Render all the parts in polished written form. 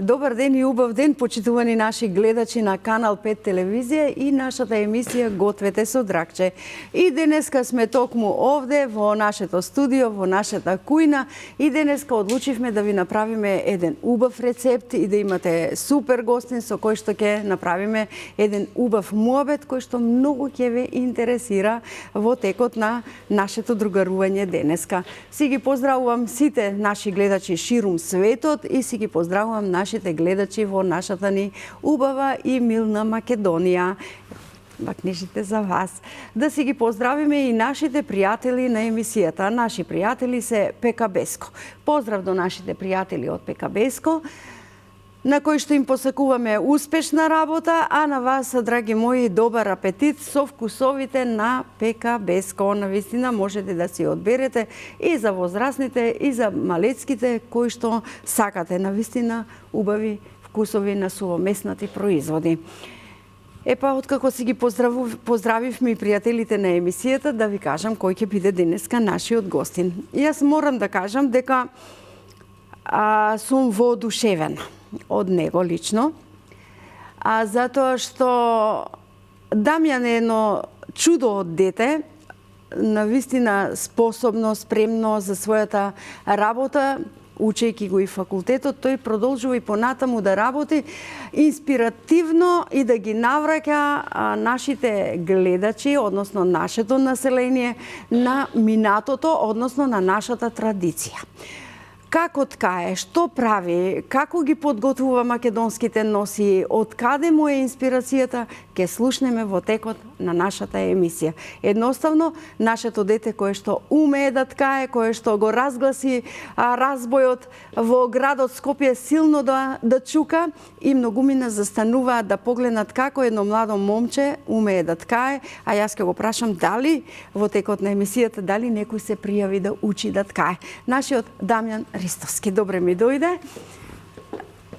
Добар ден и убав ден, почитувани наши гледачи на Канал 5 телевизија и нашата емисија Гответе со Дракче. И денеска сме токму овде во нашето студио, во нашата кујна и денеска одлучивме да ви направиме еден убав рецепт и да имате супер гостин со кој што ќе направиме еден убав муабет кој што многу ќе ве интересира во текот на нашето другарување денеска. Си ги поздравувам сите наши гледачи ширум светот и си ги поздравувам нашите гледачи во нашата ни убава и милна Македонија. Книжите за вас. Да си ги поздравиме и нашите пријатели на емисијата. Наши пријатели се ПКБеско. Поздрав до нашите пријатели од ПКБеско, на кои што им посакуваме успешна работа, а на вас, драги мои, добар апетит со вкусовите на ПКБеско. Навистина можете да си одберете и за возрастните, и за малецките кои што сакате. Навистина убави вкусови на сувомеснати производи. Епа, откако си ги поздравивме и пријателите на емисијата, да ви кажам кој ќе биде денеска нашиот гостин. Јас морам да кажам дека сум воодушевена од него лично, затоа што Дамјан е едно чудо од дете, навистина способно, спремно за својата работа, учејќи го и факултетот, тој продолжува и понатаму да работи инспиративно и да ги навраќа нашите гледачи, односно нашето население, на минатото, односно на нашата традиција. Како ткае, што прави, како ги подготвува македонските носи, од каде му е инспирацијата, ќе слушнеме во текот на нашата емисија. Едноставно, нашето дете кое што умее да ткае, кое што го разгласи разбојот во градот Скопје силно да чука и многумина застануваат да погледнат како едно младо момче умее да ткае, а јас ќе го прашам дали во текот на емисијата дали некој се пријави да учи да ткае. Нашиот Дамјан Ристовски, добре ми дојде.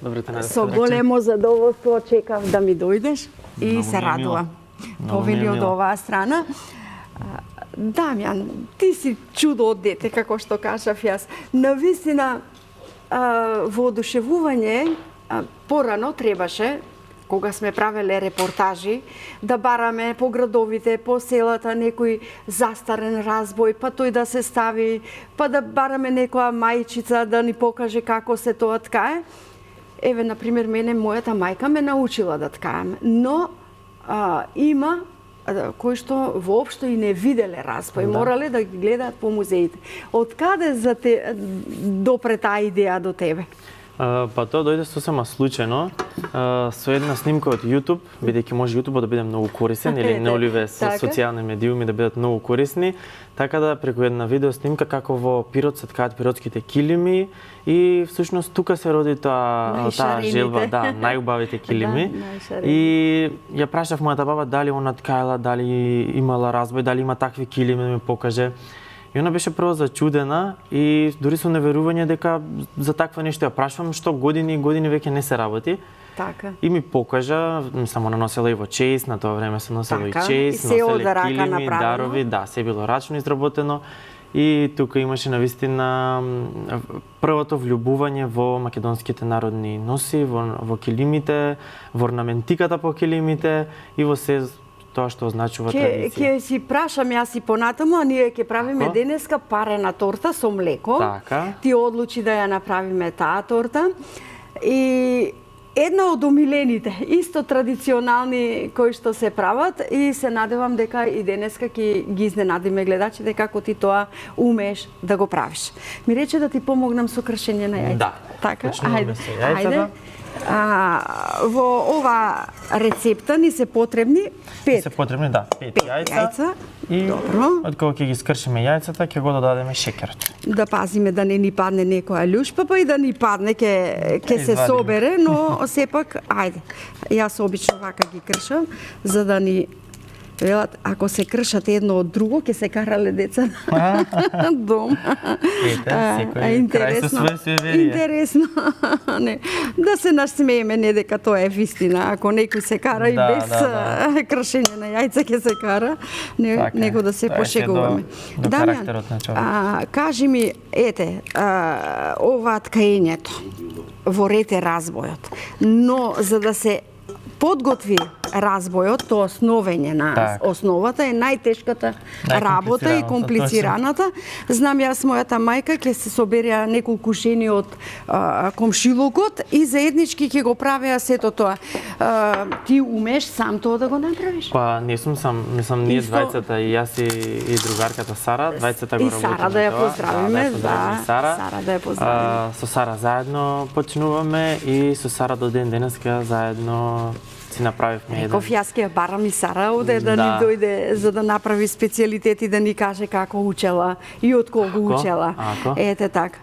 Добре те најдов. Со големо задоволство чекав да ми дојдеш и се радувам. Повели од оваа страна. Дамјан, ти си чудо од дете, како што кажав јас. Навистина, воодушевување порано требаше, кога сме правеле репортажи, да бараме по градовите, по селата некој застарен разбој, па тој да се стави, па да бараме некоја мајчица да ни покаже како се тоа ткае. Еве, например, мене мојата мајка ме научила да ткаем, но има кои што воопшто и не виделе разбој, морале да ги гледаат по музеите. Од каде допре таа идеја до тебе? Па тоа дојде сосема случајно со една снимка од YouTube, бидејќи може YouTube да биде многу корисен или неоливе со социјални медиуми да бидат многу корисни, така да преку една видео снимка како во Пирот се ткаат пиротските килими и всушност тука се роди таа желба, најубавите килими. И ја прашав мојата баба дали она ткаела, дали имала разбој, дали има такви килими да ми покаже. И она беше прво зачудена и дури со неверување дека за таква нешто ја прашувам, што години и години веќе не се работи. Така. И ми покажа, само наносела и во чејс, на тоа време се носело и чејс, носеле килими, дарови, се било рачно изработено. И тука имаше навистина првото влюбување во македонските народни носи, во килимите, во орнаментиката по килимите и во се тоа што означува традиција. Ќе си прашам јас и понатаму, а ние ќе правиме денеска парена торта со млеко. Така. Ти одлучи да ја направиме таа торта. И една од омилените, исто традиционални кои што се прават и се надевам дека и денеска ќе ги изненадиме гледачите како ти тоа умееш да го правиш. Ми рече да ти помогнам со кршење на јајца. Да. Така, ајде. Во ова рецепта ни се потребни 5 јајца. И од кога ќе ги скршиме јајцата, ќе го додадеме шеќерот. Да пазиме да не ни падне некоја љушпа, па и да ни падне ќе се собере, но сепак, ајде. Јас обично вака ги кршам, за да ни велат, ако се кршат едно од друго, ќе се карале деца на дом. Интересно. Да се насмееме, не дека тоа е вистина. Ако некој се кара и без кршење на јајца ќе се кара, него да се пошегуваме. Дамјан, кажи ми, ова ткаењето. во ред е разбојот. Но за да се подготви разбојот, тоа сновење на основата е најтешката работа и комплицираната. Знам јас, мојата мајка ќе се соберија неколку жени од комшилокот и заеднички ќе го правеа сето тоа. Ти умеш сам тоа да го направиш? Па не сум сам, мислам ние двајцата и јас и другарката Сара, двајцата го работиме. И Сара да ја поздравиме, Сара да ја поздравиме. Со Сара заедно почнуваме и со Сара до ден денеска заедно си направивме еден. Реков, јас ќе барам и Сара оде да ни дојде за да направи специјалитет и да ни каже како учела и од кого учела. Ете така.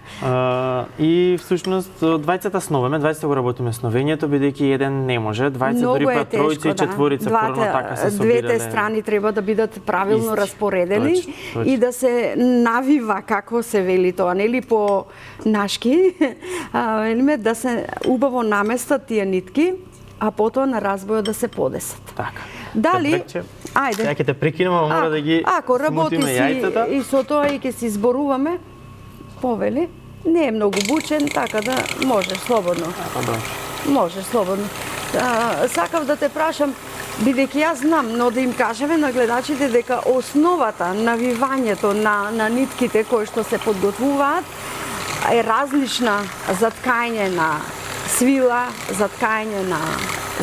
И всушност двајцата сновеме, двајцата го работиме сновењето, бидејќи еден не може, двајца дури па тројца и четворица порано така се собирале. Двете страни треба да бидат правилно распоредени и да се навива, како се вели тоа, нели по нашки, велиме да се убаво наместат тие нитки, а потоа на разбојот да се подесат. Така. Дали? Ајде. Ја ќе те прекинем, мора да ги ако работи јајцата. И со тоа и ќе си зборуваме, повели, не е многу бучен, така да може слободно. Може слободно. Сакав да те прашам, бидејќи јас знам, но да им кажеме на гледачите дека основата, навивањето на нитките кои што се подготвуваат е различна за ткање на свила, за ткање на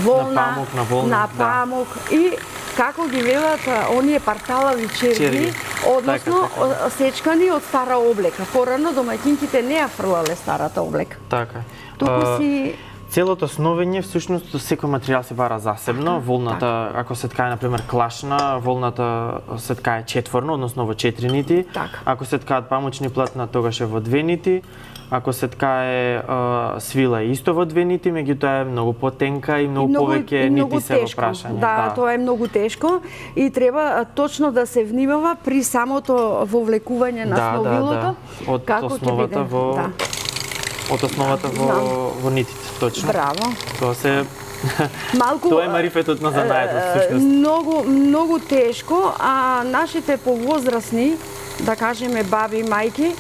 волна, на памук и како ги велат оние парталави черги, односно сечкани од стара облека. Порано домаќинките не ја фрлале старата облека. Така. Туку си целото сновење всушност секој материјал се бара засебно. Волната, ако се ткае на пример клашна, волната се ткае четворно, односно во 4 нити. Ако се ткаат памучни платна, тогаш е во 2 нити. Ако се ткае свила исто во 2 нити, меѓутоа е многу потенка и многу повеќе нити се во прашање. Да, тоа е многу тешко и треба точно да се внимава при самото вовлекување на сновилото. Од основата во од основата во нитите, точно. Браво. Тоа се малку тоа е марифетот на занаетот всушност. Многу тешко, а нашите повозрасни, да кажеме баби и мајки,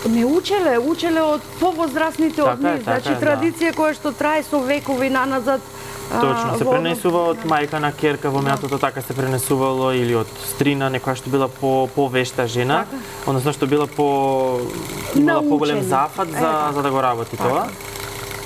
не учеле од повозрасните од нив. Значи традиција која што трае со векови наназад. Точно, се пренесува од мајка на керка во минатото, така се пренесувало или од стрина, некоја што била по-вешта жена, односно што била имала поголем зафат за да го работи тоа.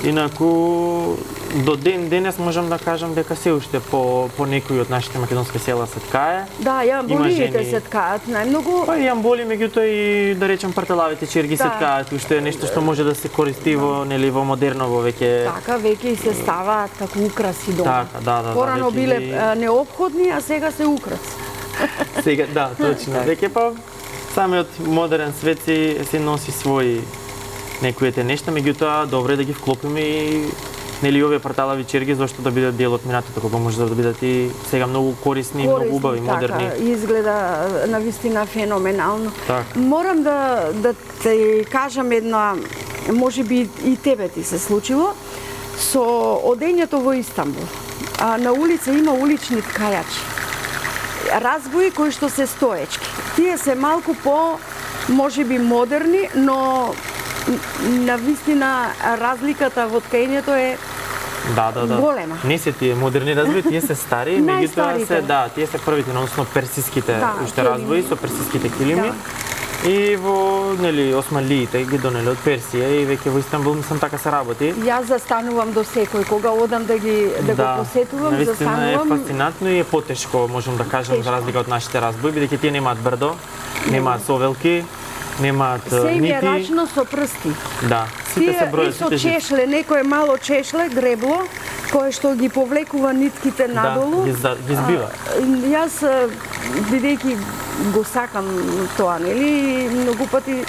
Инаку до ден денес можам да кажам дека се уште по некои од нашите македонски села се ткае. Да, јамболиите се ткаат најмногу. Па и јамболи, меѓутоа и да речем партелавите черги се ткаат, уште нешто што може да се користи во модерно во веќе. Така, веќе и се ставаат како украси дома. Така, да. Порано биле неопходни, а сега се украси. Сега, да, точно. Веќе па самиот модерен свет се носи своји некоите нешта, меѓутоа добро е да ги вклопиме и нели овие парталави черги зашто да бидат дел од минатото, кога може да бидат и сега многу корисни, многу убави, модерни. Така, изгледа навистина феноменално. Так. Морам да те кажам една, можеби и тебе ти се случило, со одењето во Истанбул. На улица има улични ткајачи. Разбои кои што се стоечки. Тие се малку по можеби модерни, но навистина разликата во ткањето е голема. Не се тие модерни разбои, тие се стари, меѓутоа тие се првите, односно персиските уште разбои со персиските килими. И во османлиите ги донеле од Персија и веќе во Истанбул мислам така се работи. Јас застанувам до секој кога одам да го посетувам, застанувам. Навистина е фасцинатно и е потешко, можам да кажам, за разлика од нашите разбои, бидејќи тие немаат брдо, немаат совелки, немаат нити. Се им е рачно со прсти. Да, сите се бројат, сите со чешле, некое мало чешле, гребло, кое што ги повлекува нитките надолу. Да, ги збива. Јас, бидејќи го сакам тоа, нели, многу пати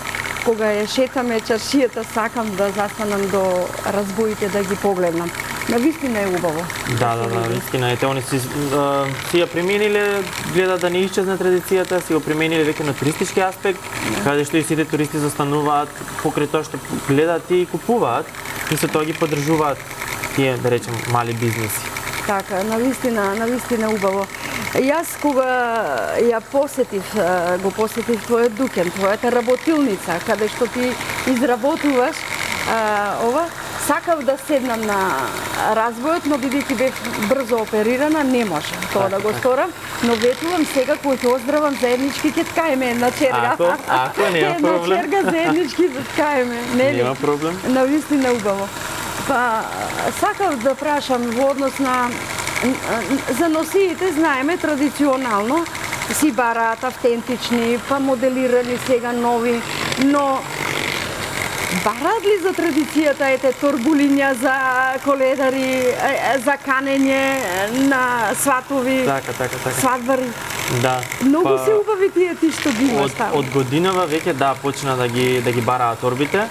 кога ја шетаме чаршијата, сакам да застанам до разбоите да ги погледнам. Навистина е убаво. Да, вистина е. Они си ја примениле, гледат да не исчезне традицијата, си го примениле веќе на туристички аспект, каде што и сите туристи застануваат покрај тоа што гледаат и купуваат, и со тоа ги поддржуваат тие, да речем, мали бизнеси. Така, навистина убаво. Јас кога го посетив твојот дуќан, твојата работилница, каде што ти изработуваш Сакав да седнам на разбојот, но бидејќи бев брзо оперирана, не може тоа да го сторам, но ветувам сега кој ќе оздравам заеднички ќе ткаеме една черга. Ако нема проблем. Една черга заеднички да ткаеме, нели? Нема проблем. Навистина убаво. Па сакав да прашам во однос на за носиите, знаеме традиционално си бараат автентични, па моделирани сега нови, но бараат ли за традицијата, ете, торбулиња за коледари, за канење на сватови, свадбари? Да. Многу се убави тие ти што ги имаш таму. Од годинава веќе почна да ги бараат торбите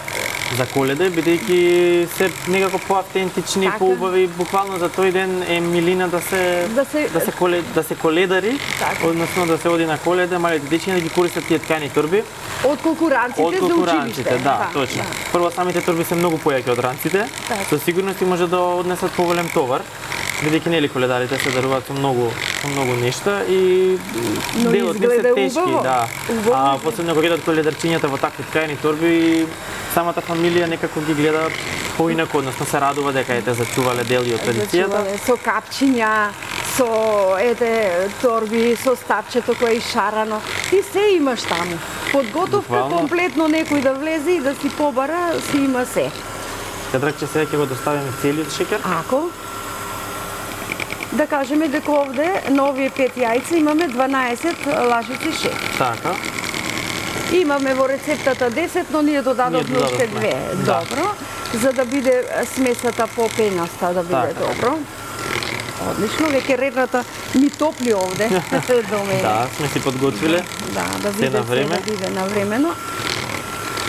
за Коледа, бидејќи се некако поавтентични, поубави, буквално за тој ден е милина да се коледари, односно да се оди на Коледа, малите дечиња да ги користат тие ткани торби. Отколку ранците за училиште. Да, точно. Прво, самите торби се многу појаки од ранците, со сигурност може да однесат поголем товар, бидејќи нели коледарите се даруваат со многу нешта и делот не се тешки, да. А посебно кога идат коледарчињата во такви ткани торби, самата фамилија некако ги гледа поинако, односно се радува дека ете зачувале дели од традицијата. Со капчиња, со торби, со стапчето кое е шарано. Ти се имаш таму. Подготовка комплетно некој да влезе и да си побара, си има се. Кадракче сега ќе го доставиме целиот шекер. Ако? Да кажеме дека овде на овие 5 јајца имаме 12 лажици шекер. Така. Имаме во рецептата 10, но ние додадовме уште 2. Добро. За да биде смесата попенаста, да биде добро. Одлично, веќе редната ми топли овде до мене. Да, сме си подготвиле. Да биде на време. Да биде на времено.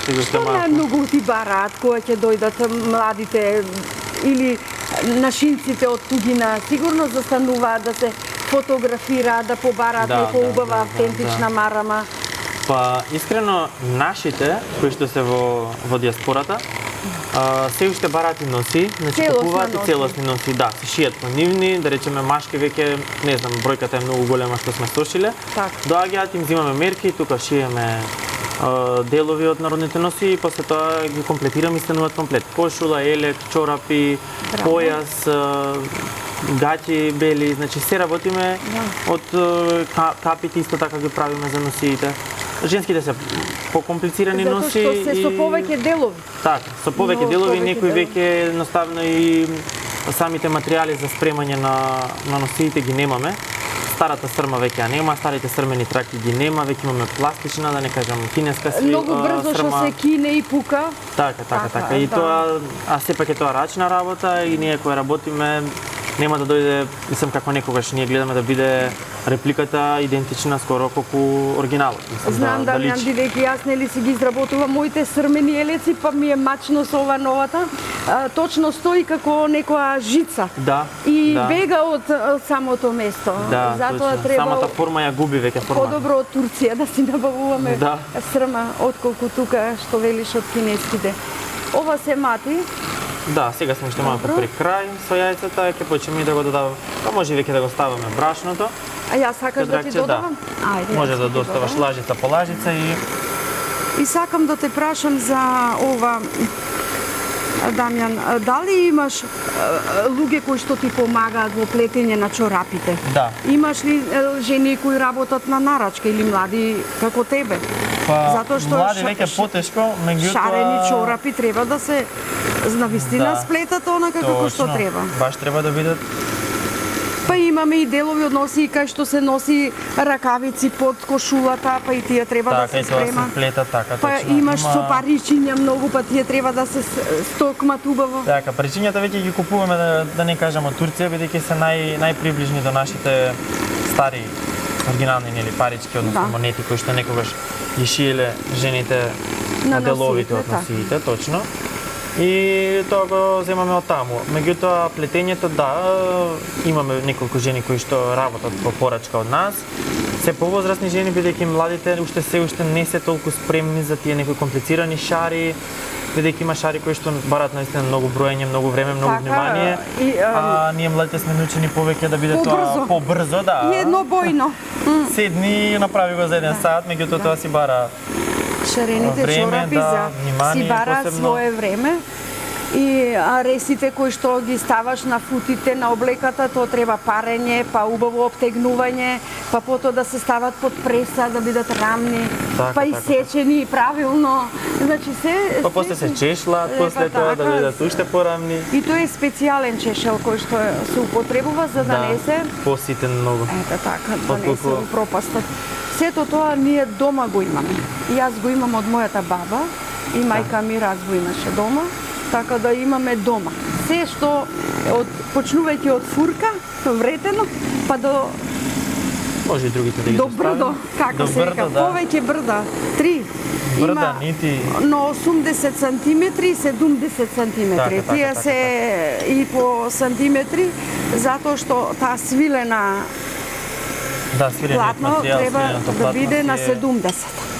Што најмногу ти бараат кога ќе дојдат младите или нашинците од туѓина? Сигурно застануваат да се фотографираат, да побараат некоја убава автентична марама. Па, искрено, нашите, кои што се во диаспората, се уште бараат и носи, значи купуваат и целосни носи, да, се шијат по нивни, да речеме машки веќе, не знам, бројката е многу голема што сме сошиле. Доаѓаат, им взимаме мерки, тука шиеме делови од народните носи и после тоа ги комплетираме и стануваат комплет. Кошула, елек, чорапи, појас, гаќи бели, значи се работиме од капите, исто така ги правиме за носиите. Женските се покомплицирани носи. Затоа што се со повеќе делови. Така, со повеќе делови, некои веќе едноставно и самите материјали за спремање на носиите ги немаме. Старата срма веќе ја нема, старите срмени траки ги нема, веќе имаме пластична, да не кажам кинеска срма. Многу брзо што се кине и пука. Така. И тоа, а сепак е тоа рачна работа и ние која работиме нема да дојде, мислам како некогаш ние гледаме да биде репликата идентична скоро колку оригиналот. Знам да личи. Бидејќи јас нели си ги изработувам моите срмени елеци, па ми е мачно со ова новата. Точно стои како некоја жица. И бега од самото место. Затоа треба самата форма ја губи веќе форма. Подобро од Турција да си набавуваме срма отколку тука што велиш од кинеските. Ова се мати. Да, сега сме уште малку при крај со јајцата, ќе почнеме да го додаваме. Па може веќе да го ставаме брашното. А јас сакаш да ти додавам? Ајде. Може да доставаш лажица по лажица и сакам да те прашам за ова, Дамјан, дали имаш луѓе кои што ти помагаат во плетење на чорапите? Да. Имаш ли жени кои работат на нарачка или млади како тебе? Затоа што млади веќе потешко, меѓутоа шарени чорапи треба да се навистина сплетат онака како што треба. Баш треба да бидат. Па имаме и делови од носи кај што се носи ракавици под кошулата, па и тие треба да се спрема. Па имаш со паричиња многу, па тие треба да се стокмат убаво. Така, паричињата веќе ги купуваме да не кажам од Турција, бидејќи се најприближни до нашите стари оригинални нели парички, односно монети кои што некогаш ги шиеле жените на деловите од носиите, точно. И тоа го земаме од таму. Меѓутоа, плетењето, имаме неколку жени кои што работат по порачка од нас. Се повозрастни жени, бидејќи младите уште не се толку спремни за тие некои комплицирани шари, бидејќи има шари кои што бараат наистина многу броење, многу време, многу внимание, а ние младите сме научени повеќе да биде тоа побрзо, И еднобојно. Седни и направи го за 1 сат, меѓутоа тоа си бара шарените чорапи за си бара свое време. И ресите кои што ги ставаш на футите, на облеката, тоа треба парење, па убаво обтегнување, па потоа да се стават под преса, да бидат рамни, па исечени правилно. Значи се... Па после се чешлат, после тоа да бидат уште порамни. И тоа е специјален чешел кој што се употребува за да не се... поситен многу. Ето така, да не се пропастат. Сето тоа ние дома го имаме. И јас го имам од мојата баба, и мајка ми го имаше дома, така да имаме дома. Се што почнувајќи од фурка, вретено, па до може и другите да ги до брдо, како се вика, повеќе брда, 3. Брда, нити... Но 80 сантиметри и 70 сантиметри. Тие се и по сантиметри, затоа што таа свилена платно треба да биде на 70.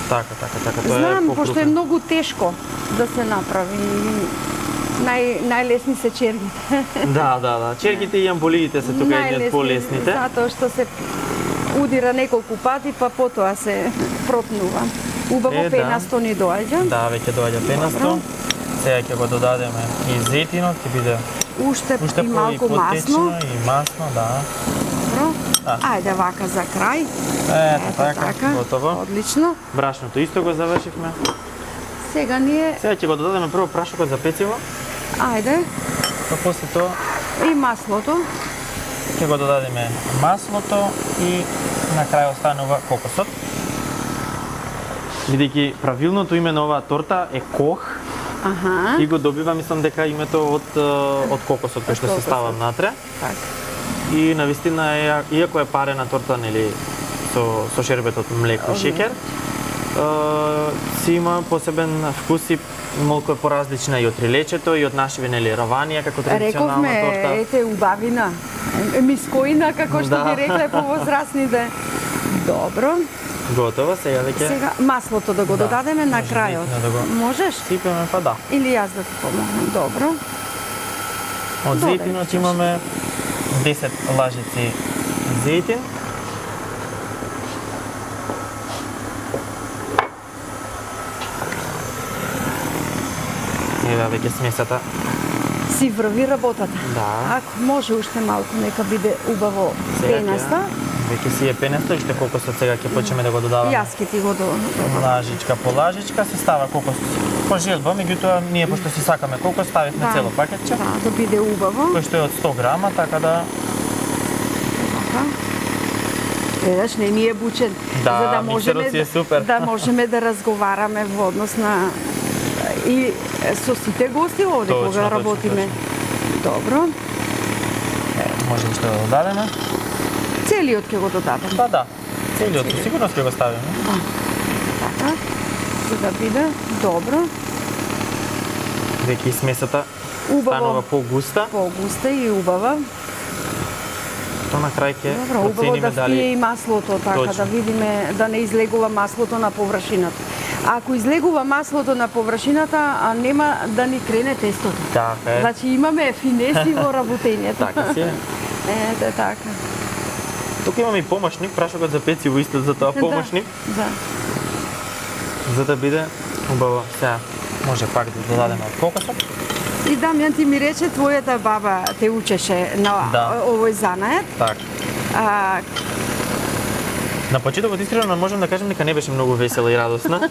Така, тоа е знам, пошто е многу тешко да се направи. Најлесни се чергите. Да. Чергите и амболиите се тука едни од полесните. Затоа што се удира неколку пати, па потоа се пропнува. Убаво пенасто ни доаѓа. Да, веќе доаѓа пенасто. Сега ќе го додадеме и зетинот, ќе биде уште и малку масло. И масло, да. Ајде вака за крај. Ето така, готово. Одлично. Брашното исто го завршивме. Сега ние... Сега ќе го додадеме прво прашокот за пecivo. Ајде. Па после тоа... И маслото. Ќе го додадеме маслото и на крај останува кокосот. Бидејќи правилното име на оваа торта е кох. И го добива, мислам дека името од кокосот кој што се става внатре. И навистина иако е парена торта, нели, со шербет од млеко и шеќер, си има посебен вкус и малку е поразлична и од рилечето и од нашиве, нели, раванија како традиционална торта. Рековме, ете, убавина, мискоина, како што ги рекле повозрастните. Добро. Готово, сега веќе... Сега маслото да го додадеме на крајот. Можеш? Сипеме, па да. Или јас да ти помогнам. Добро. Од зејтинот имаме 10 лажици зејтин. Ева веќе смесата. Си врви работата. Да. Ако може уште малку, нека биде убаво пенаста. Веќе си е пенесто и што кокосот сега ќе почнеме да го додаваме. Јас ќе ти го додавам. Лажичка по лажичка се става кокос по желба, меѓутоа ние пошто си сакаме кокос, ставивме цело пакетче. Да биде убаво. Кој што е од 100 грама, така да... Едаш, не ни е бучен. Да, за да миксерот си е супер. Да можеме да разговараме во однос на... И со сите гости овде кога работиме. Добро. Може уште да додадеме. Целиот ќе го додадам. Па да, целиот, сигурно ќе го ставиме. Така, за да биде добро. Веќе и смесата станува по-густа. По-густа и убава. Тоа на крај ќе процениме дали... и маслото, така да видиме да не излегува маслото на површината. Ако излегува маслото на површината, нема да ни крене тестото. Така е. Значи имаме финеси во работењето. Така си е. Ете така. Тука имаме и помошник, прашокот за пecivo исто за тоа помошник. Да. За да биде убаво. Сега може пак да додадеме од кокосот. И Дамјан ти ми рече, твојата баба те учеше на овој занает. Така. На почетокот искрено можам да кажам дека не беше многу весела и радосна.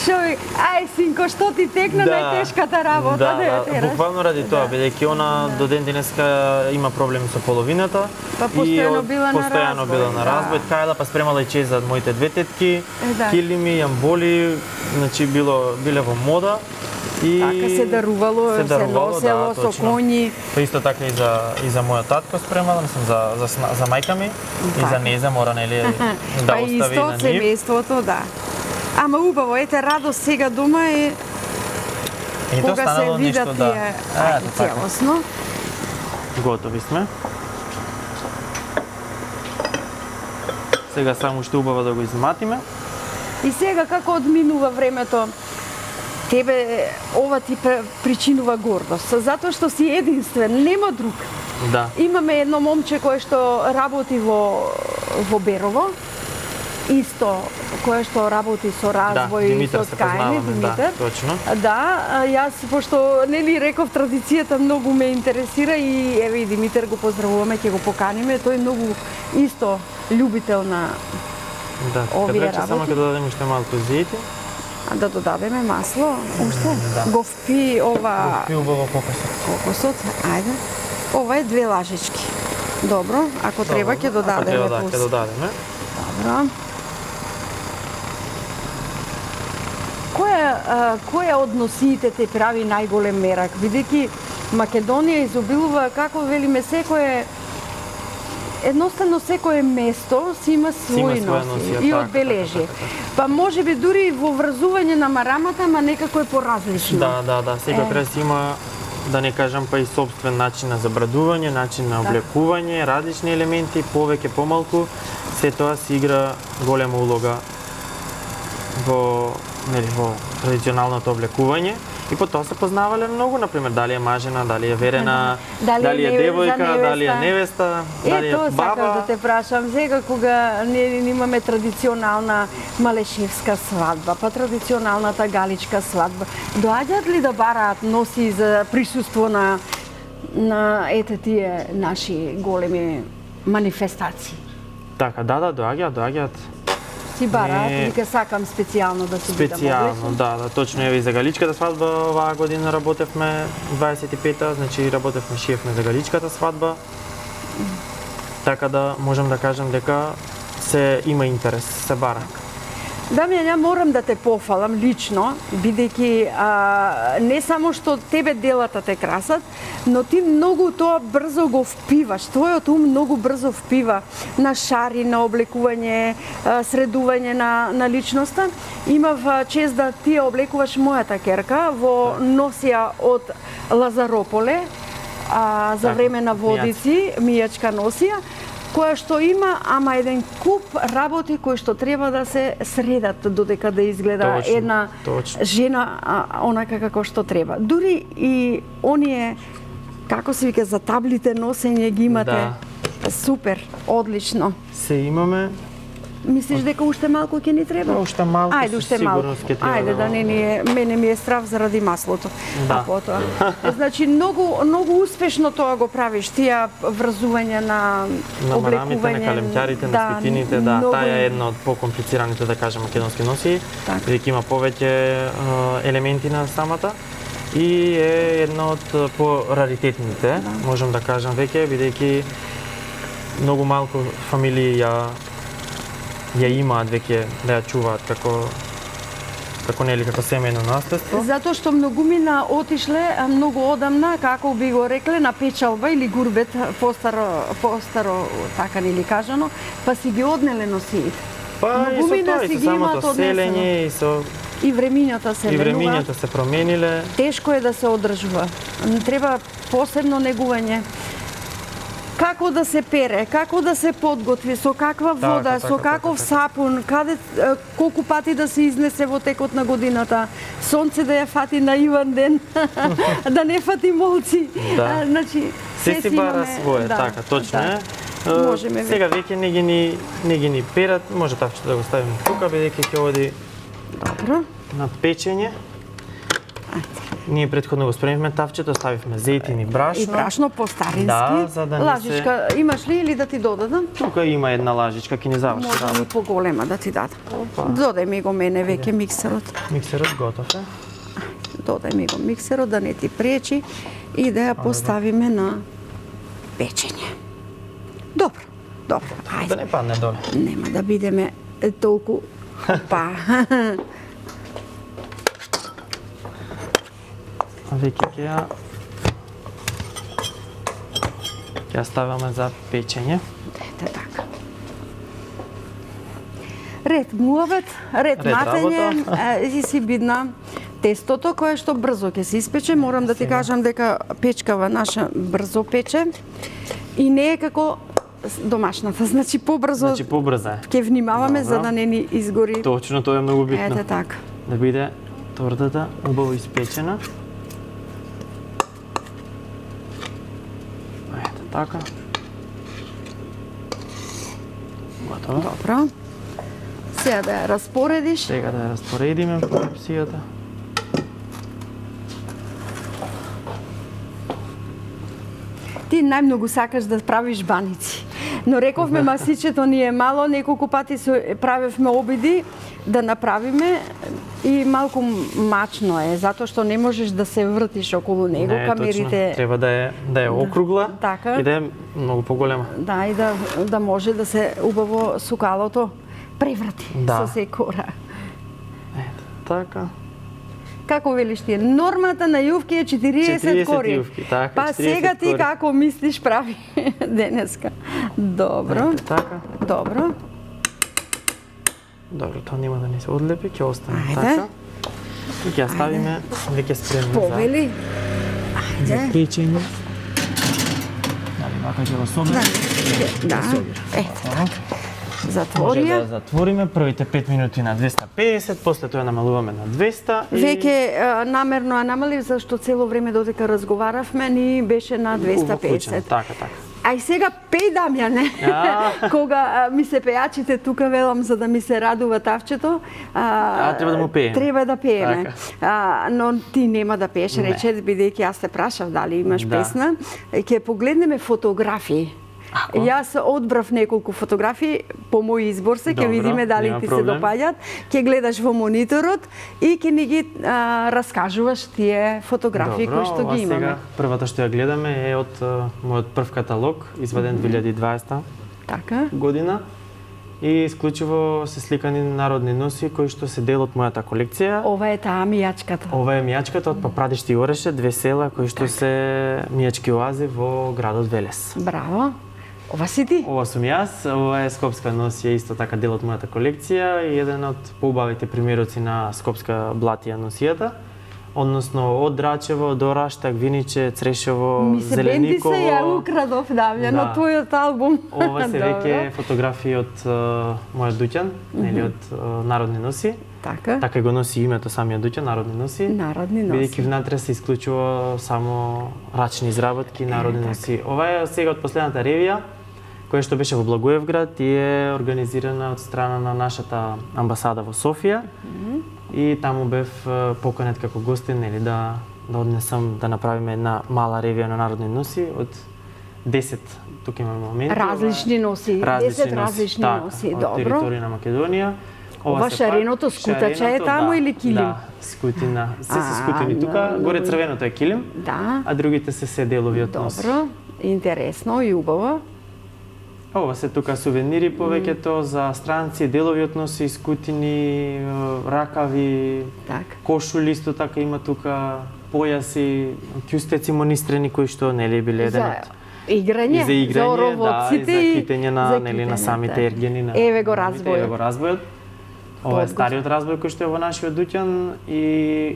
Шој, ај синко, што ти текна најтешката работа да ја тераш? Буквално ради тоа, бидејќи она до ден денеска има проблеми со половината. Па постојано била на разбој. Кајла па спремала и чест за моите две тетки, килими, јамболи, значи биле во мода. Така се дарувало, се носело со коњи. Па исто така и за мојот татко спремала, мислам за мајка ми и за неза мора нели да остави на нив. Па исто семејството, да. Ама убаво, ете радост сега дома е кога се видат тие целосно. Готови сме. Сега само уште убаво да го изматиме. И сега како одминува времето, тебе ова ти причинува гордост, затоа што си единствен, нема друг. Да. Имаме едно момче кое што работи во Берово исто која што работи со развој и Димитар со се ткаење, познаваме, Димитар. да, точно. Да, јас пошто нели реков традицијата многу ме интересира и еве и Димитар го поздравуваме, ќе го поканиме, тој е многу исто љубител на Да, овие рече само работи. ќе додадеме уште малку зејти. А да додадеме масло, уште. Да. Го впи ова Пи убаво кокосот. кокосот, ајде. Ова е 2 лажички. Добро, ако треба ќе додадеме Ако треба, плюс. ќе додадеме. Добро. Која од носиите те прави најголем мерак? Бидејќи Македонија изобилува, како велиме, секое едноставно секое место си има свој своја носи носија, и така, одбележи. така. Па можеби дури и во врзување на марамата, ма некако е поразлично. Да, секој крес има, да не кажам, па и собствен начин на забрадување, начин на облекување, различни елементи, повеќе, помалку, се тоа си игра голема улога во традиционалното облекување. И по тоа се познавале многу, например, дали е мажена, дали е верена, дали е девојка, дали е невеста, дали е тоа сакам да баба. те прашам. Сега кога ние имаме традиционална малешевска свадба, па традиционалната галичка свадба, доаѓаат ли да бараат носи за присуство на ете тие наши големи манифестации? Така, да, доаѓаат. Си бараат, Не. вика сакам специјално да се бидам Специјално, облечен. да, точно еве и за галичката свадба оваа година работевме 25-та, значи работевме, шиевме за галичката свадба. Така да можам да кажам дека се има интерес, се бара. Дамјан, ја морам да те пофалам лично, бидејќи не само што тебе делата те красат, но ти многу тоа брзо го впиваш. Твојот ум многу брзо впива на шари, на облекување, средување на личноста. Имав чест да ти ја облекуваш мојата керка во носија од Лазарополе, за време на водици, мијачка носија, која што има, ама еден куп работи кои што треба да се средат додека да изгледа една жена онака како што треба. Дури и оние, како се вика, за таблите носење ги имате. Супер, одлично. Се имаме. Мислиш дека уште малку ќе ни треба? Уште малку, ајде, уште малку. Ајде, да не ни е, мене ми е страв заради маслото. Да. А потоа. Значи, многу успешно тоа го правиш, тие врзување на облекување. На марамите, на калемќарите, на спитините, да, таа е една од покомплицираните, да кажем, македонски носии, бидејќи има повеќе елементи на самата и е една од пораритетните, можам да кажам веќе, бидејќи многу малку фамилии ја имаат веќе да ја чуваат како нели како семејно наследство. Затоа што многумина отишле многу одамна, како би го рекле, на печалба или гурбет, постаро така нели кажано, па си ги однеле носиите. Па и со тоа, и со самото селење, и времињата се менува. И времињата се промениле. Тешко е да се одржува. Треба посебно негување. Како да се пере, како да се подготви, со каква вода, со каков сапун, колку пати да се изнесе во текот на годината, сонце да ја фати на Иван ден, да не фати молци. Да. Значи, се си бара свое, така, точно е. Сега веќе не ги ни перат, може тавчето да го ставиме тука, бидејќи ќе оди на печење. Ние претходно го спремивме тавчето, ставивме зејтин и брашно. И брашно по-старински. Да, за да не лажичка, имаш ли или да ти додадам? Тука има една лажичка, ќе ни заврши работа. Може и поголема да ти дадам. Додај ми го мене веќе миксерот. Миксерот готов е. Додај ми го миксерот да не ти пречи и да ја поставиме на печење. Добро, ајде. Да не падне доле. Нема да бидеме толку па. Веќе ќе ја ставаме за печење. Ете така. Ред муавет, ред матење, и си бидна тестото кое што брзо ќе се испече. Морам да ти кажам дека печкава наша брзо пече и не е како домашната, значи побрзо. Значи побрза е. Ќе внимаваме за да не ни изгори. Точно, тоа е многу битно. Ете така. Да биде тортата убаво испечена. Ете така. Готово. Добро. Сега да ја распоредиш. Сега да ја распоредиме порцијата. Ти најмногу сакаш да правиш баници. Но рековме масичето ни е мало, неколку пати правевме обиди да направиме и малку мачно е, затоа што не можеш да се вртиш околу него, Не, камерите. точно. Треба да е округла Така. и да е многу поголема. Да, и да може да се убаво сукалото преврати Да. со секора. Ето, така. Како велиш ти? Нормата на јувки е 40 кори. јувки, така, Па 40 сега ти кори. како мислиш прави денеска? Добро. Ето, така. Добро. Добро, тоа нема да ни се одлепи, ќе остане Ајде. така. И ќе ја ставиме веќе спремно Повели. за Ајде. печење. Дали вака ќе го собереме? Да. Ето така. Може Затвори ја. да затвориме првите 5 минути на 250, после тоа намалуваме на 200 и Веќе намерно ја намалив, зашто цело време додека разговаравме ни беше на Уклучено, 250. Така, така. А и сега пеј, Дамјане. Кога ми се пејачите тука велам за да ми се радува тавчето. Треба да му пееме. Треба да пееме. Така. Но ти нема да пееш, Не. рече, бидејќи јас те прашав дали имаш Да. песна. Ќе погледнеме фотографии. Ако? Јас одбрав неколку фотографии по мој избор се, ќе Добро, видиме дали нема ти проблем. се допаѓаат. Ќе гледаш во мониторот и ќе ни ги раскажуваш тие фотографии кои што ова ги имаме. Сега, првата што ја гледаме е од мојот прв каталог, изваден 2020 Така. година. И исклучиво се сликани народни носи кои што се дел од мојата колекција. Ова е таа мијачката. Ова е мијачката од Папрадишти и Ореше, две села кои што се мијачки оази во градот Велес. Браво. Ова си ти? Ова сум јас, ова е скопска носија, исто така дел од мојата колекција и еден од поубавите примероци на скопска блатија носијата. Односно од Драчево до Раштак, Виниче, Црешево, Ми се Зелениково. бенди се ја украдов, Дамјан, Да. од твојот албум. Ова се Добро. веќе фотографии од мојот дуќан, нели од Народни носи. Така. Така и го носи името самиот дуќан, Народни носи. Народни Бидејќи носи. внатре се исклучува само рачни изработки, народни така. носи. Ова е сега од последната ревија, која што беше во Благоевград и е организирана од страна на нашата амбасада во Софија. И таму бев поканет како гостин, нели, да однесам да направиме една мала ревија на народни носи од 10, тука имаме моменти. Различни носи, 10 различни така, носи, од добро. територија на Македонија. Ова се пак- шареното скутаче е таму да, или килим? Да, скутина. Се скутини А, тука, горе добро. црвеното е килим, Да. а другите се делови од нос. Добро, интересно и убаво. Ова се тука сувенири повеќето за странци, делови од носи, скутини, ракави, Така. кошули исто така има тука, појаси, ќустеци монистрени кои што нели биле еден За од играње, и за играње, оровоците да, и за китење на за нели на китењето. самите ергени на. Еве го Еве разбојот. го разбојот. Ова е Подготов. стариот разбој кој што е во нашиот дуќан и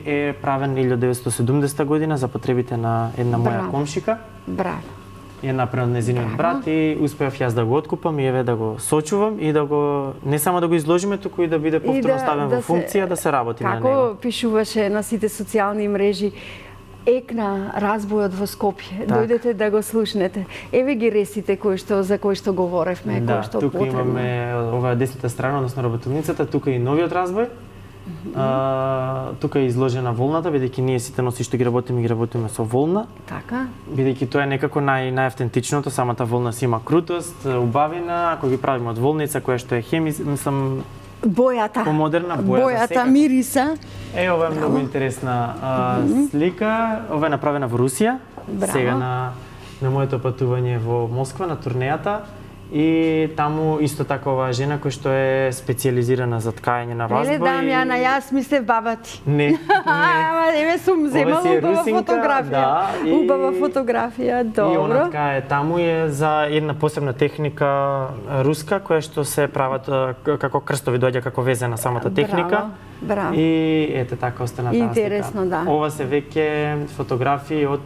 е правен 1970 година за потребите на една моја Браво. комшика. Браво. Ја направен незиниот Браво. брат и успеав јас да го откупам и еве да го сочувам и да го не само да го изложиме, туку и да биде повторно ставен во функција да се работи на него. Како пишуваше на сите социјални мрежи, екна разбојот во Скопје. Так. Дојдете да го слушнете. Еве ги ресите за кои што говоревме, Да, кои што тука потребно. имаме ова десната страна, односно работилницата, тука и новиот разбој. Тука е изложена волната, бидејќи ние сите носи што ги работиме со волна. Така. Бидејќи тоа е некако најавтентичното, самата волна си има крутост, убавина, ако ги правиме од волница која што е мислам Бојата. помодерна, бојата секако. мириса. Ова е многу интересна слика. Ова е направена во Русија. Браво. Сега на моето патување во Москва на турнејата. И таму исто така оваа жена која што е специјализирана за ткаење на разбој. Еле, Дамјана, јас мислев баба ти. Не, Ама, еве сум земала си е убава русинка, фотографија. да, и- Убава фотографија, И она добро. ткае таму е за една посебна техника руска која што се прават како крстови доаѓа како везе на самата техника. Браво. И ете така остана таа Интересно, слика. да. Ова се веќе фотографии од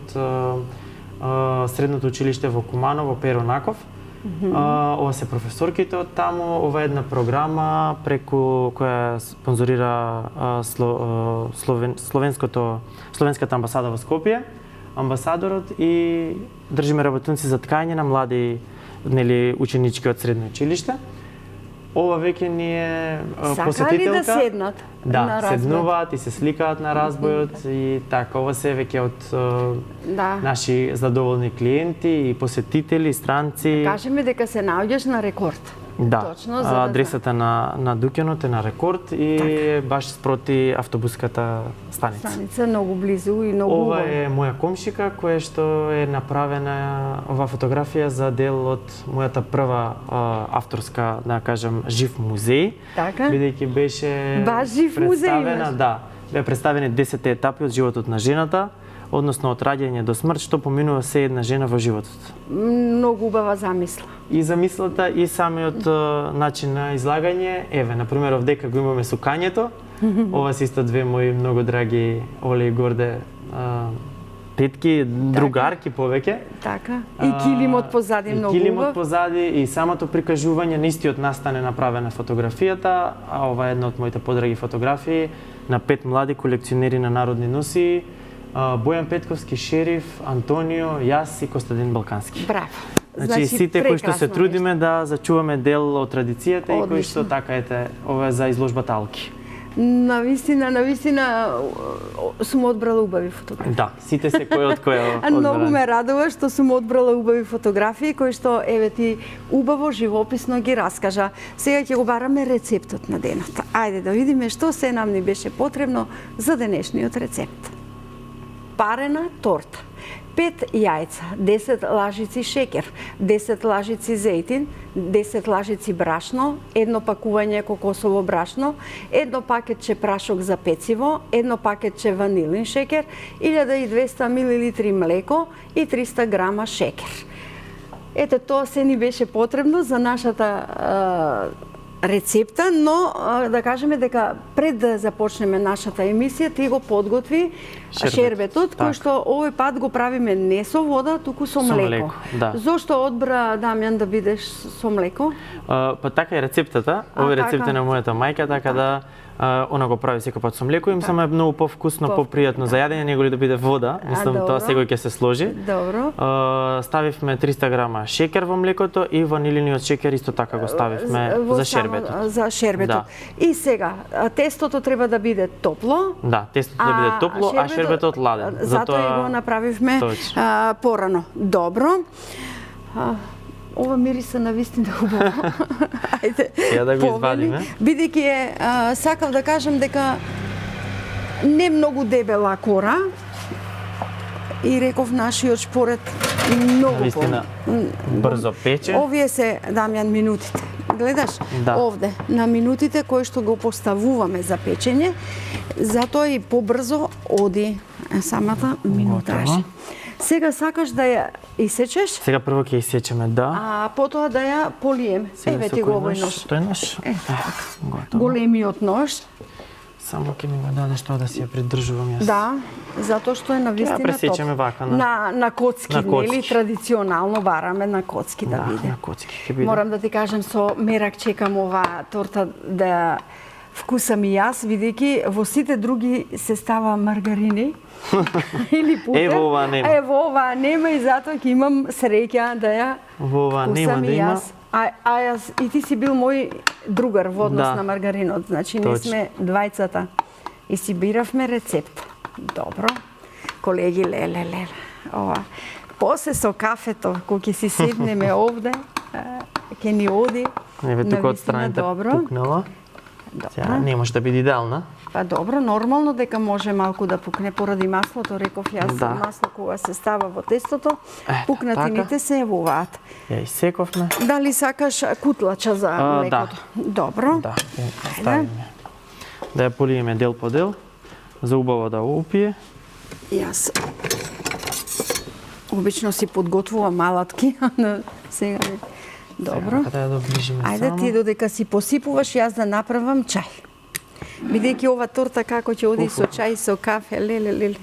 средното училиште во Куманово, Перо Наков. Ова се професорките од таму, ова е една програма преку која спонзорира Словенската амбасада во Скопје, амбасадорот и држиме работници за ткање на млади нели ученички од средно училиште. ова веќе ни е Сакаат ли посетителка. да седнат Да, на разбој? седнуваат и се сликаат на разбојот и така, ова се веќе од Да. наши задоволни клиенти и посетители, странци. Кажеме дека се наоѓаш на рекорд. Да, Точно, за да адресата на дуќанот е на Рекорд и баш спроти автобуската станица. Станица многу близу и многу Ова убаво. е моја комшика која што е направена ова фотографија за дел од мојата прва авторска, да кажам, жив музеј. Така? Бидејќи беше Баш жив музеј представена, имаш? да, беа представени 10 етапи од животот на жената, односно од раѓање до смрт, што поминува се една жена во животот. Многу убава замисла. И замислата и самиот начин на излагање, еве, например, овдека го имаме сукањето. Ова се исто две мои многу драги Оле и Горде тетки, другарки повеќе. Така. И килимот позади многу И килимот убав. позади и самото прикажување на истиот настан е направена фотографијата, а ова е една од моите подраги фотографии на 5 млади колекционери на народни носии, Бојан Петковски, Шериф, Антонио, јас и Костадин Балкански. Браво. Значи сите кои што се прекрасно трудиме да зачуваме дел од традицијата и кои што Одлично. така ете, ова е за изложбата Алки. Навистина сум одбрала убави фотографии. Да, сите се кој од која А многу ме радува што сум одбрала убави фотографии кои што еве ти убаво живописно ги раскажа. Сега ќе го бараме рецептот на денот. Ајде да видиме што се нам ни беше потребно за денешниот рецепт. Парена торта. 5 јајца, 10 лажици шеќер, 10 лажици зејтин, 10 лажици брашно, едно пакување кокосово брашно, едно пакетче прашок за пециво, едно пакетче ванилин шеќер, 1200 мл млеко и 300 грама шеќер. Ете, тоа се ни беше потребно за нашата рецепта, но да кажеме дека пред да започнеме нашата емисија, ти го подготви шербетот, кој што овој пат го правиме не со вода, туку со млеко. Да. Зошто одбра Дамјан да бидеш со млеко? Па така е рецептата. Овој рецепт е така. на мојата мајка, така да она го прави секој пат со млеко, им само е многу повкусно, попријатно за јадење, него ли да биде вода. Мислам тоа секој ќе се сложи. Добро. Ставивме 300 грама шеќер во млекото и ванилиниот шеќер исто така го ставивме за шербетот. За шербетот. Да. И сега, тестото треба да биде топло. Да, тестото да биде топло, а шербетот ладен. Затоа и го направивме порано. Добро. Ова мириса на вистина убаво. Ајде. Ја да го извадиме. Бидејќи сакав да кажам дека не многу дебела кора и реков нашиот шпоред многу Вистина брзо пече. Овие се, Дамјан, минутите. Гледаш, Да. овде, на минутите кои што го поставуваме за печење, затоа и побрзо оди самата минутажа. Сега сакаш да ја исечеш, Сега прво ќе исечеме, да. а потоа да ја полиеме. Еве ти го овој нож. Тој нож? Готово. Големиот нож. Само ќе ми го дадеш тоа да си ја придржувам јас. Да, затоа што е на вистина Ја пресечеме вака на коцки, на коцки. нели? Традиционално бараме на коцки да биде. На коцки ќе биде. Морам да ти кажам, со мерак чекам оваа торта да вкусам и јас, бидејќи во сите други се става маргарини или путер. Ево оваа нема. Ево оваа нема и затоа ќе имам среќа да ја Во ова нема вкусам да и има. јас. А јас и ти си бил мој другар во однос Да. на маргаринот, значи не Точно. сме двајцата. И си биравме рецепт. Добро. Колеги, леле. Ова. После со кафето, кога ќе си седнеме овде, ќе ни оди. Еве тука од навистина страните добро. пукнало. Сега Добро. не може да биде идеална. Па добро, нормално дека може малку да пукне поради маслото, реков јас, Да. масло кога се става во тестото, Ето, пукнатините така. се јавуваат. Ја исековме. Дали сакаш кутлача за млекото? Добро. Да, ја ставиме. Да ја полиеме дел по дел, за убаво да опие. Јас обично си подготвувам алатки, но сега не. Добро. Сега да ја доближиме Ајде само. ти додека си посипуваш, јас да направам чај. Бидејќи ова торта како ќе оди со чај, со кафе, леле,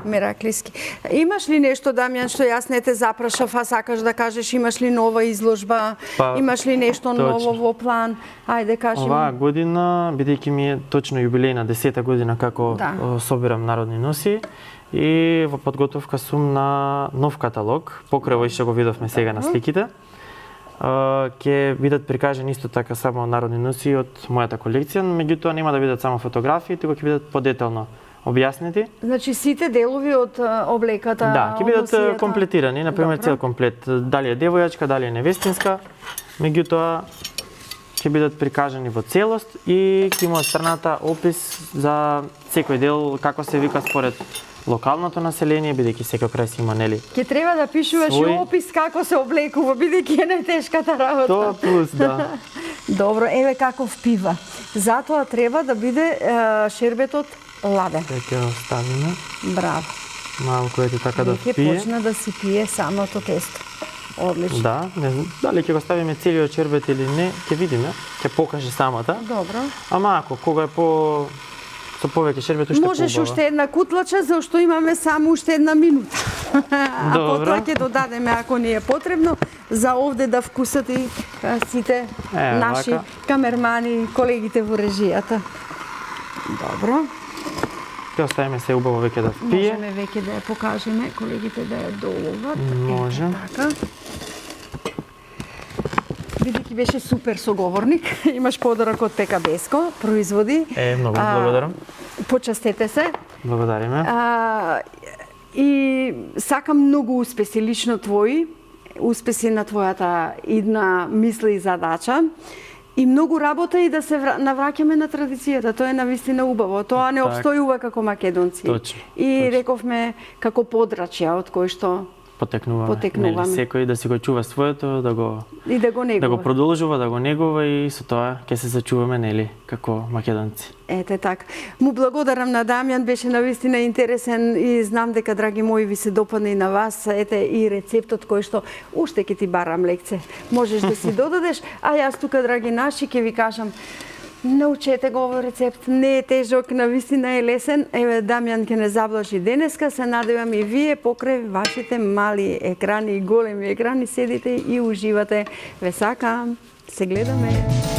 мераклиски. Имаш ли нешто, Дамјан, што јас не те запрашав, а сакаш да кажеш, имаш ли нова изложба, Па, имаш ли нешто точно. ново во план? Ајде, кажи Оваа ми. година, бидејќи ми е точно јубилејна 10-та година како Да. собирам народни носи и во подготовка сум на нов каталог, покрај овој што го видовме сега на сликите. ќе бидат прикажани исто така само народни носи од мојата колекција, меѓутоа нема да бидат само фотографии, туку ќе бидат подетално објаснети. Значи сите делови од облеката, Да, ќе бидат носијата. комплетирани, на пример Добро. цел комплет, дали е девојачка, дали е невестинска, меѓутоа ќе бидат прикажани во целост и ќе има страната опис за секој дел како се вика според локалното население, бидејќи секој крај си има, нели? Ќе треба да пишуваш и опис како се облекува, бидејќи е најтешката работа. Тоа плюс, да. Добро, еве каков пива. Затоа треба да биде шербетот ладен. Ќе го оставиме. Браво. Малку ете така да Ќе пие. почна да си пие самото тесто. Одлично. Да, не знам дали ќе го ставиме целиот шербет или не, ќе видиме, ќе покаже самата. Добро. Ама ако кога е со повеќе шербет уште Можеш поубаво. уште една кутлача, зашто имаме само уште една минута. А Добро. потоа ќе додадеме ако ни е потребно за овде да вкусат и сите наши вака. камермани, колегите во режијата. Добро. Ќе оставиме се убаво веќе да пие. Можеме веќе да ја покажеме, колегите да ја доловат. Може. Ето така. Бидејќи беше супер соговорник, имаш подарок од ПКБСко, производи. Многу благодарам. Почастете се. Благодариме. И сакам многу успеси лично твои, успеси на твојата идна мисли и задача. И многу работа и да се навраќаме на традицијата. Тоа е навистина убаво. Тоа не обстојува како македонци. Точно. И рековме како подрачја од кој што потекнуваме. Нели, секој да си го чува своето, да го и да го негува. Да го продолжува, да го негува и со тоа ќе се зачуваме, нели, како македонци. Ете така. Му благодарам на Дамјан, беше навистина интересен и знам дека, драги мои, ви се допадне и на вас. Ете и рецептот кој што уште ќе ти барам лекце. Можеш да си додадеш, а јас тука, драги наши, ќе ви кажам научете го овој рецепт, не е тежок, навистина е лесен. Еве, Дамјан ќе не заблажи денеска, се надевам и вие покрај вашите мали екрани и големи екрани седите и уживате. Ве сакам, се гледаме.